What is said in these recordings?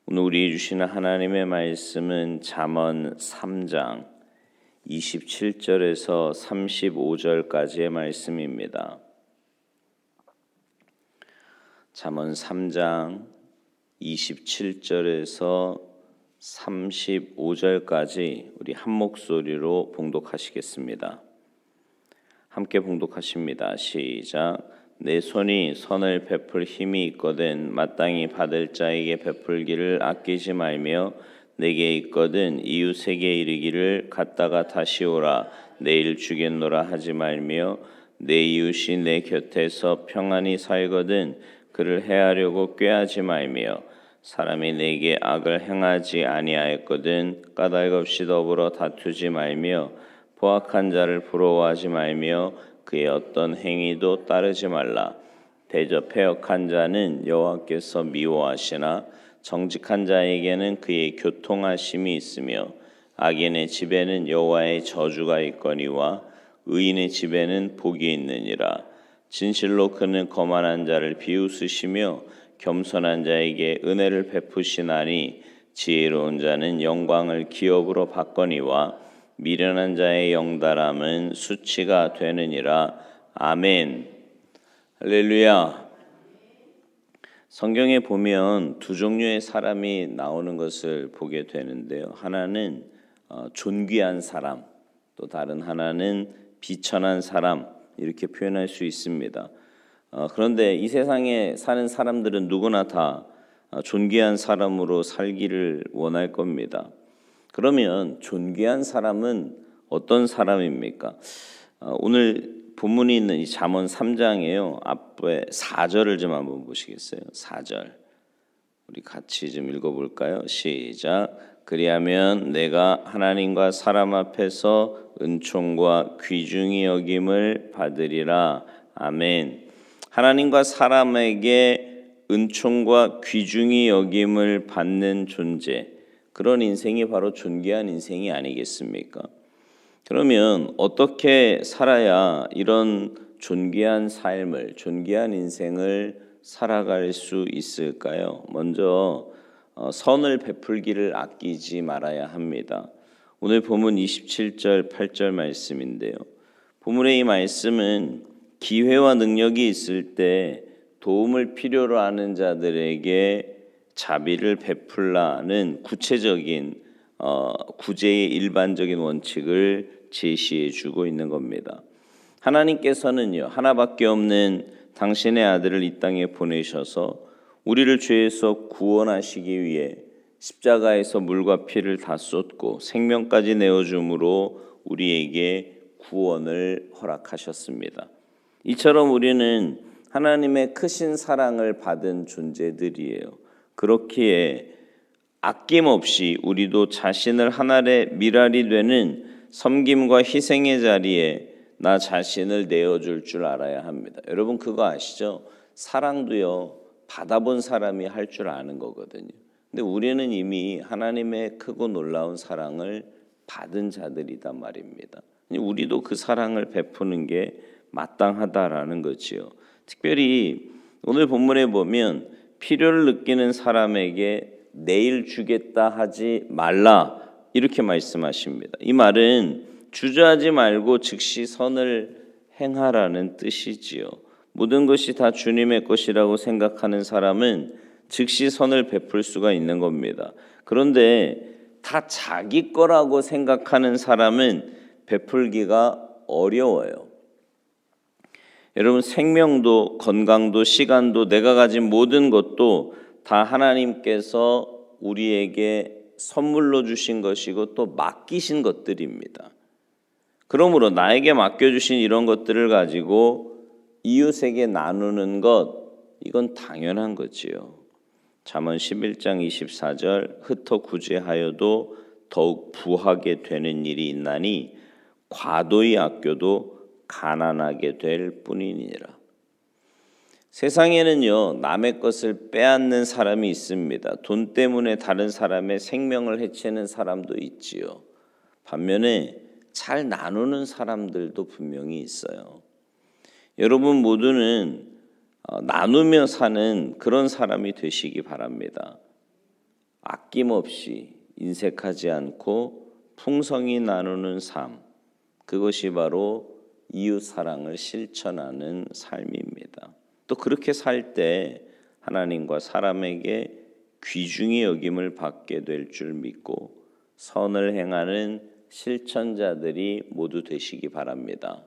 오늘 우리 주시는 하나님의 말씀은 잠언 3장 27절에서 35절까지의 말씀입니다. 잠언 3장 27절에서 35절까지 우리 한 목소리로 봉독하시겠습니다. 함께 봉독하십니다. 시작. 내 손이 선을 베풀 힘이 있거든 마땅히 받을 자에게 베풀기를 아끼지 말며 내게 있거든 이웃에게 이르기를 갔다가 다시 오라 내일 주겠노라 하지 말며 내 이웃이 내 곁에서 평안히 살거든 그를 해하려고 꾀하지 말며 사람이 내게 악을 행하지 아니하였거든 까닭없이 더불어 다투지 말며 포악한 자를 부러워하지 말며 그의 어떤 행위도 따르지 말라. 대저 패역한 자는 여호와께서 미워하시나 정직한 자에게는 그의 교통하심이 있으며 악인의 집에는 여호와의 저주가 있거니와 의인의 집에는 복이 있느니라. 진실로 그는 거만한 자를 비웃으시며 겸손한 자에게 은혜를 베푸시나니 지혜로운 자는 영광을 기업으로 받거니와 미련한 자의 영달함은 수치가 되느니라. 아멘. 할렐루야. 성경에 보면 두 종류의 사람이 나오는 것을 보게 되는데요. 하나는 존귀한 사람, 또 다른 하나는 비천한 사람, 이렇게 표현할 수 있습니다. 그런데 이 세상에 사는 사람들은 누구나 다 존귀한 사람으로 살기를 원할 겁니다. 그러면 존귀한 사람은 어떤 사람입니까? 오늘 본문이 있는 이 잠언 3장이에요. 앞에 4절을 좀 한번 보시겠어요? 4절. 우리 같이 좀 읽어볼까요? 시작. 그리하면 내가 하나님과 사람 앞에서 은총과 귀중히 여김을 받으리라. 아멘. 하나님과 사람에게 은총과 귀중히 여김을 받는 존재, 그런 인생이 바로 존귀한 인생이 아니겠습니까? 그러면 어떻게 살아야 이런 존귀한 삶을, 존귀한 인생을 살아갈 수 있을까요? 먼저 선을 베풀기를 아끼지 말아야 합니다. 오늘 본문 27절, 8절 말씀인데요. 본문의 이 말씀은 기회와 능력이 있을 때 도움을 필요로 하는 자들에게 자비를 베풀라는 구체적인 구제의 일반적인 원칙을 제시해 주고 있는 겁니다. 하나님께서는요, 하나밖에 없는 당신의 아들을 이 땅에 보내셔서 우리를 죄에서 구원하시기 위해 십자가에서 물과 피를 다 쏟고 생명까지 내어줌으로 우리에게 구원을 허락하셨습니다. 이처럼 우리는 하나님의 크신 사랑을 받은 존재들이에요. 그렇기에 아낌없이 우리도 자신을 하나의 미랄이 되는 섬김과 희생의 자리에 나 자신을 내어줄 줄 알아야 합니다. 여러분 그거 아시죠? 사랑도요, 받아본 사람이 할 줄 아는 거거든요. 근데 우리는 이미 하나님의 크고 놀라운 사랑을 받은 자들이단 말입니다. 우리도 그 사랑을 베푸는 게 마땅하다라는 거지요. 특별히 오늘 본문에 보면 필요를 느끼는 사람에게 내일 주겠다 하지 말라, 이렇게 말씀하십니다. 이 말은 주저하지 말고 즉시 선을 행하라는 뜻이지요. 모든 것이 다 주님의 것이라고 생각하는 사람은 즉시 선을 베풀 수가 있는 겁니다. 그런데 다 자기 거라고 생각하는 사람은 베풀기가 어려워요. 여러분 생명도 건강도 시간도 내가 가진 모든 것도 다 하나님께서 우리에게 선물로 주신 것이고 또 맡기신 것들입니다. 그러므로 나에게 맡겨주신 이런 것들을 가지고 이웃에게 나누는 것, 이건 당연한 거지요. 잠언 11장 24절 흩어 구제하여도 더욱 부하게 되는 일이 있나니 과도히 아껴도 가난하게 될 뿐이니라. 세상에는요, 남의 것을 빼앗는 사람이 있습니다. 돈 때문에 다른 사람의 생명을 해치는 사람도 있지요. 반면에 잘 나누는 사람들도 분명히 있어요. 여러분 모두는 나누며 사는 그런 사람이 되시기 바랍니다. 아낌없이 인색하지 않고 풍성히 나누는 삶, 그것이 바로 이웃 사랑을 실천하는 삶입니다. 또 그렇게 살 때 하나님과 사람에게 귀중히 여김을 받게 될 줄 믿고 선을 행하는 실천자들이 모두 되시기 바랍니다.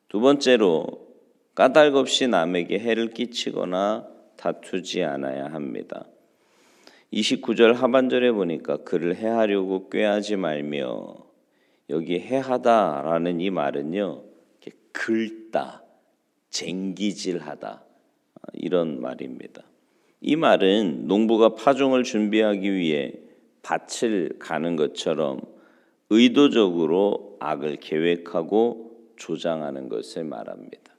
두 번째로, 까닭없이 남에게 해를 끼치거나 다투지 않아야 합니다. 29절 하반절에 보니까 그를 해하려고 꾀하지 말며, 여기 해하다라는 이 말은요, 이렇게 긁다, 쟁기질하다, 이런 말입니다. 이 말은 농부가 파종을 준비하기 위해 밭을 가는 것처럼 의도적으로 악을 계획하고 조장하는 것을 말합니다.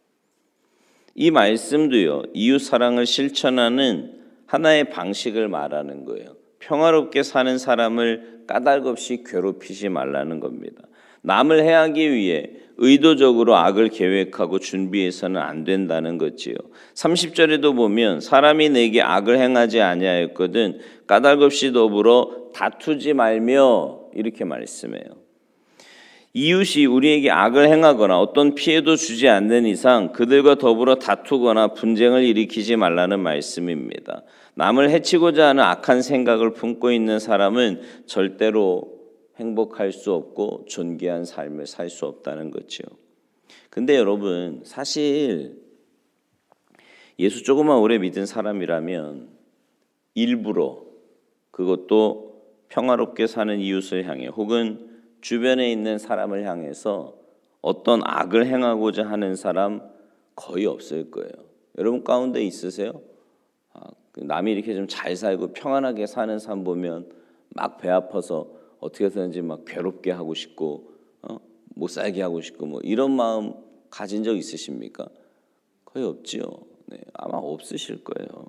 이 말씀도요, 이웃 사랑을 실천하는 하나의 방식을 말하는 거예요. 평화롭게 사는 사람을 까닭없이 괴롭히지 말라는 겁니다. 남을 해하기 위해 의도적으로 악을 계획하고 준비해서는 안 된다는 거지요. 30절에도 보면 사람이 내게 악을 행하지 아니하였거든 까닭없이 더불어 다투지 말며, 이렇게 말씀해요. 이웃이 우리에게 악을 행하거나 어떤 피해도 주지 않는 이상 그들과 더불어 다투거나 분쟁을 일으키지 말라는 말씀입니다. 남을 해치고자 하는 악한 생각을 품고 있는 사람은 절대로 행복할 수 없고 존귀한 삶을 살 수 없다는 거죠. 근데 여러분, 사실 예수 조금만 오래 믿은 사람이라면 일부러, 그것도 평화롭게 사는 이웃을 향해 혹은 주변에 있는 사람을 향해서 어떤 악을 행하고자 하는 사람 거의 없을 거예요. 여러분 가운데 있으세요? 남이 이렇게 좀 잘 살고 평안하게 사는 사람 보면 막 배 아파서 어떻게 해서든지 막 괴롭게 하고 싶고 못 살게 하고 싶고 뭐 이런 마음 가진 적 있으십니까? 거의 없지요. 네, 아마 없으실 거예요.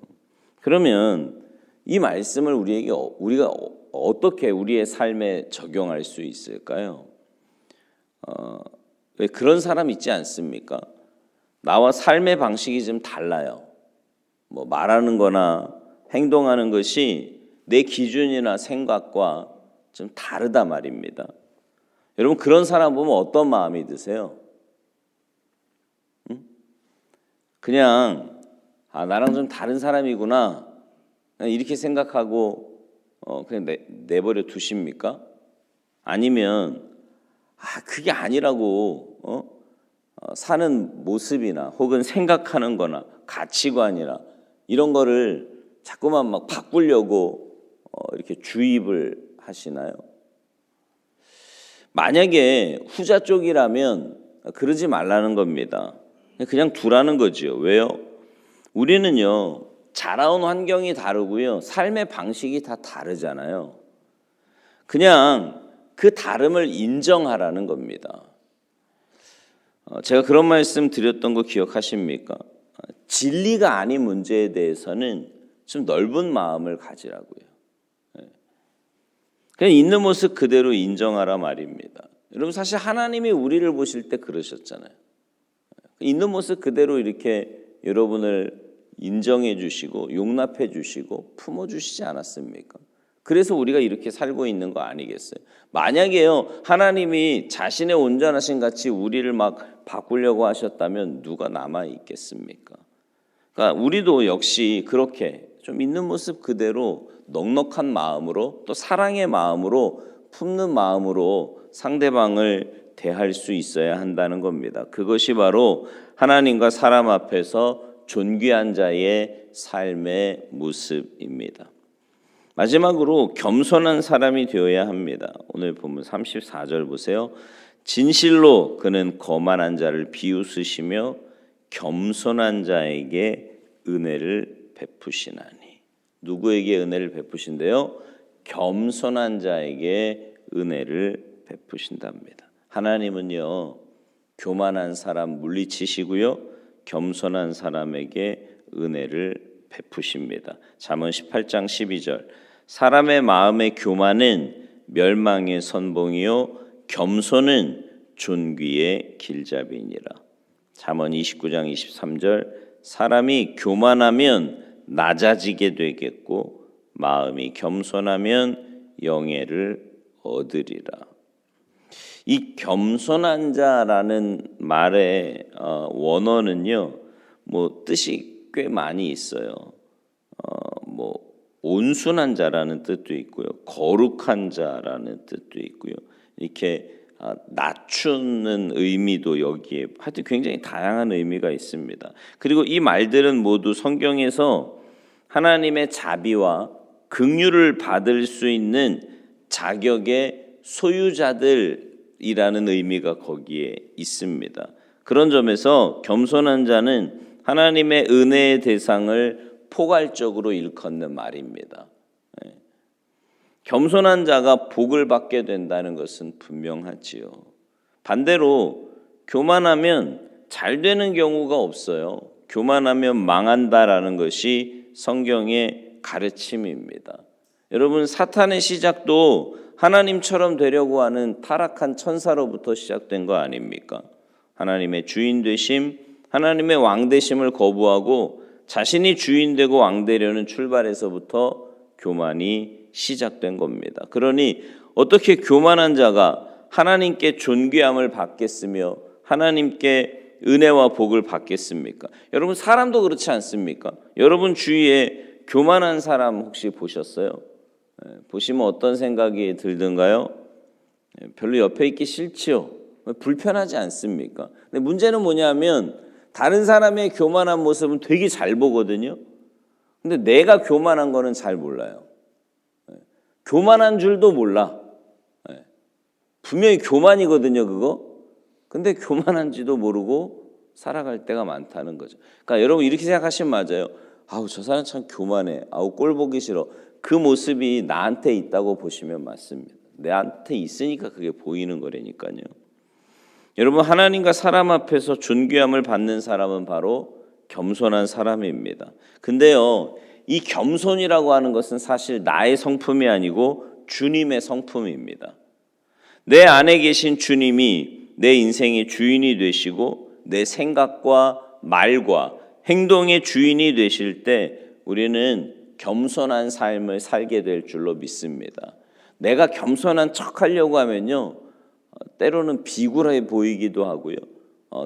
그러면 이 말씀을 우리가 어떻게 우리의 삶에 적용할 수 있을까요? 왜 그런 사람 있지 않습니까? 나와 삶의 방식이 좀 달라요. 뭐 말하는 거나 행동하는 것이 내 기준이나 생각과 좀 다르다 말입니다. 여러분 그런 사람 보면 어떤 마음이 드세요? 그냥 나랑 좀 다른 사람이구나 이렇게 생각하고 그냥 내버려 두십니까? 아니면 그게 아니라고 사는 모습이나 혹은 생각하는 거나 가치관이나 이런 거를 자꾸만 막 바꾸려고 이렇게 주입을 하시나요? 만약에 후자 쪽이라면 그러지 말라는 겁니다. 그냥 두라는 거지요. 왜요? 우리는요, 자라온 환경이 다르고요, 삶의 방식이 다 다르잖아요. 그냥 그 다름을 인정하라는 겁니다. 제가 그런 말씀 드렸던 거 기억하십니까? 진리가 아닌 문제에 대해서는 좀 넓은 마음을 가지라고요. 그냥 있는 모습 그대로 인정하라 말입니다. 여러분 사실 하나님이 우리를 보실 때 그러셨잖아요. 있는 모습 그대로 이렇게 여러분을 인정해 주시고 용납해 주시고 품어 주시지 않았습니까? 그래서 우리가 이렇게 살고 있는 거 아니겠어요? 만약에요, 하나님이 자신의 온전하신 같이 우리를 막 바꾸려고 하셨다면 누가 남아 있겠습니까? 그러니까 우리도 역시 그렇게 좀 있는 모습 그대로 넉넉한 마음으로 또 사랑의 마음으로 품는 마음으로 상대방을 대할 수 있어야 한다는 겁니다. 그것이 바로 하나님과 사람 앞에서 존귀한 자의 삶의 모습입니다. 마지막으로 겸손한 사람이 되어야 합니다. 오늘 본문 34절 보세요. 진실로 그는 거만한 자를 비웃으시며 겸손한 자에게 은혜를 베푸시나니. 누구에게 은혜를 베푸신대요? 겸손한 자에게 은혜를 베푸신답니다. 하나님은요, 교만한 사람 물리치시고요, 겸손한 사람에게 은혜를 베푸십니다. 잠언 18장 12절. 사람의 마음의 교만은 멸망의 선봉이요 겸손은 존귀의 길잡이니라. 잠언 29장 23절. 사람이 교만하면 낮아지게 되겠고 마음이 겸손하면 영예를 얻으리라. 이 겸손한 자라는 말의 원어는요, 뜻이 꽤 많이 있어요. 온순한 자라는 뜻도 있고요, 거룩한 자라는 뜻도 있고요, 이렇게 낮추는 의미도 여기에 하여튼 굉장히 다양한 의미가 있습니다. 그리고 이 말들은 모두 성경에서 하나님의 자비와 긍휼을 받을 수 있는 자격의 소유자들이라는 의미가 거기에 있습니다. 그런 점에서 겸손한 자는 하나님의 은혜의 대상을 포괄적으로 일컫는 말입니다. 겸손한 자가 복을 받게 된다는 것은 분명하지요. 반대로 교만하면 잘 되는 경우가 없어요. 교만하면 망한다라는 것이 성경의 가르침입니다. 여러분, 사탄의 시작도 하나님처럼 되려고 하는 타락한 천사로부터 시작된 거 아닙니까? 하나님의 주인 되심, 하나님의 왕 되심을 거부하고 자신이 주인 되고 왕 되려는 출발에서부터 교만이 시작된 겁니다. 그러니 어떻게 교만한 자가 하나님께 존귀함을 받겠으며 하나님께 은혜와 복을 받겠습니까? 여러분, 사람도 그렇지 않습니까? 여러분 주위에 교만한 사람 혹시 보셨어요? 보시면 어떤 생각이 들던가요? 별로 옆에 있기 싫지요. 불편하지 않습니까? 근데 문제는 뭐냐면 다른 사람의 교만한 모습은 되게 잘 보거든요. 근데 내가 교만한 거는 잘 몰라요. 교만한 줄도 몰라. 분명히 교만이거든요, 그거. 근데 교만한지도 모르고 살아갈 때가 많다는 거죠. 그러니까 여러분 이렇게 생각하시면 맞아요. 아우, 저 사람 참 교만해. 아우, 꼴 보기 싫어. 그 모습이 나한테 있다고 보시면 맞습니다. 나한테 있으니까 그게 보이는 거라니까요. 여러분, 하나님과 사람 앞에서 존귀함을 받는 사람은 바로 겸손한 사람입니다. 근데요, 이 겸손이라고 하는 것은 사실 나의 성품이 아니고 주님의 성품입니다. 내 안에 계신 주님이 내 인생의 주인이 되시고 내 생각과 말과 행동의 주인이 되실 때 우리는 겸손한 삶을 살게 될 줄로 믿습니다. 내가 겸손한 척 하려고 하면요, 때로는 비굴해 보이기도 하고요.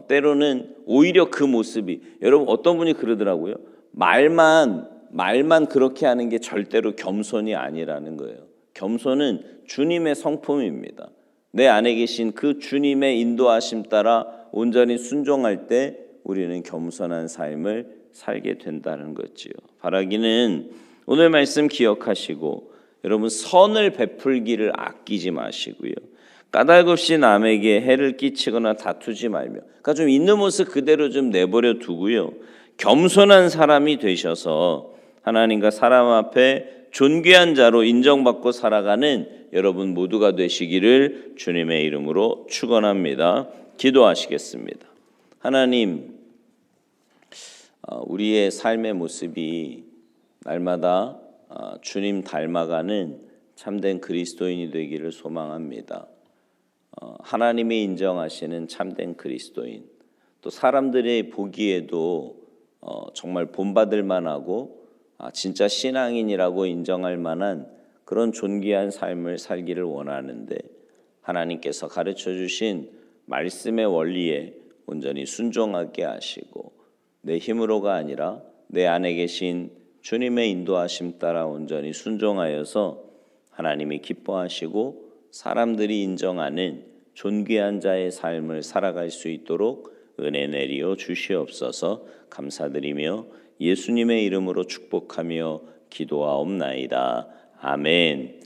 때로는 오히려 그 모습이, 여러분 어떤 분이 그러더라고요. 말만 그렇게 하는 게 절대로 겸손이 아니라는 거예요. 겸손은 주님의 성품입니다. 내 안에 계신 그 주님의 인도하심 따라 온전히 순종할 때 우리는 겸손한 삶을 살게 된다는 거지요. 바라기는 오늘 말씀 기억하시고 여러분 선을 베풀기를 아끼지 마시고요. 까닭 없이 남에게 해를 끼치거나 다투지 말며, 그러니까 좀 있는 모습 그대로 좀 내버려 두고요. 겸손한 사람이 되셔서 하나님과 사람 앞에 존귀한 자로 인정받고 살아가는 여러분 모두가 되시기를 주님의 이름으로 축원합니다. 기도하시겠습니다. 하나님, 우리의 삶의 모습이 날마다 주님 닮아가는 참된 그리스도인이 되기를 소망합니다. 하나님이 인정하시는 참된 그리스도인, 또 사람들이 보기에도 정말 본받을 만하고 진짜 신앙인이라고 인정할 만한 그런 존귀한 삶을 살기를 원하는데 하나님께서 가르쳐 주신 말씀의 원리에 온전히 순종하게 하시고 내 힘으로가 아니라 내 안에 계신 주님의 인도하심 따라 온전히 순종하여서 하나님이 기뻐하시고 사람들이 인정하는 존귀한 자의 삶을 살아갈 수 있도록 은혜 내리어 주시옵소서. 감사드리며 예수님의 이름으로 축복하며 기도하옵나이다. 아멘.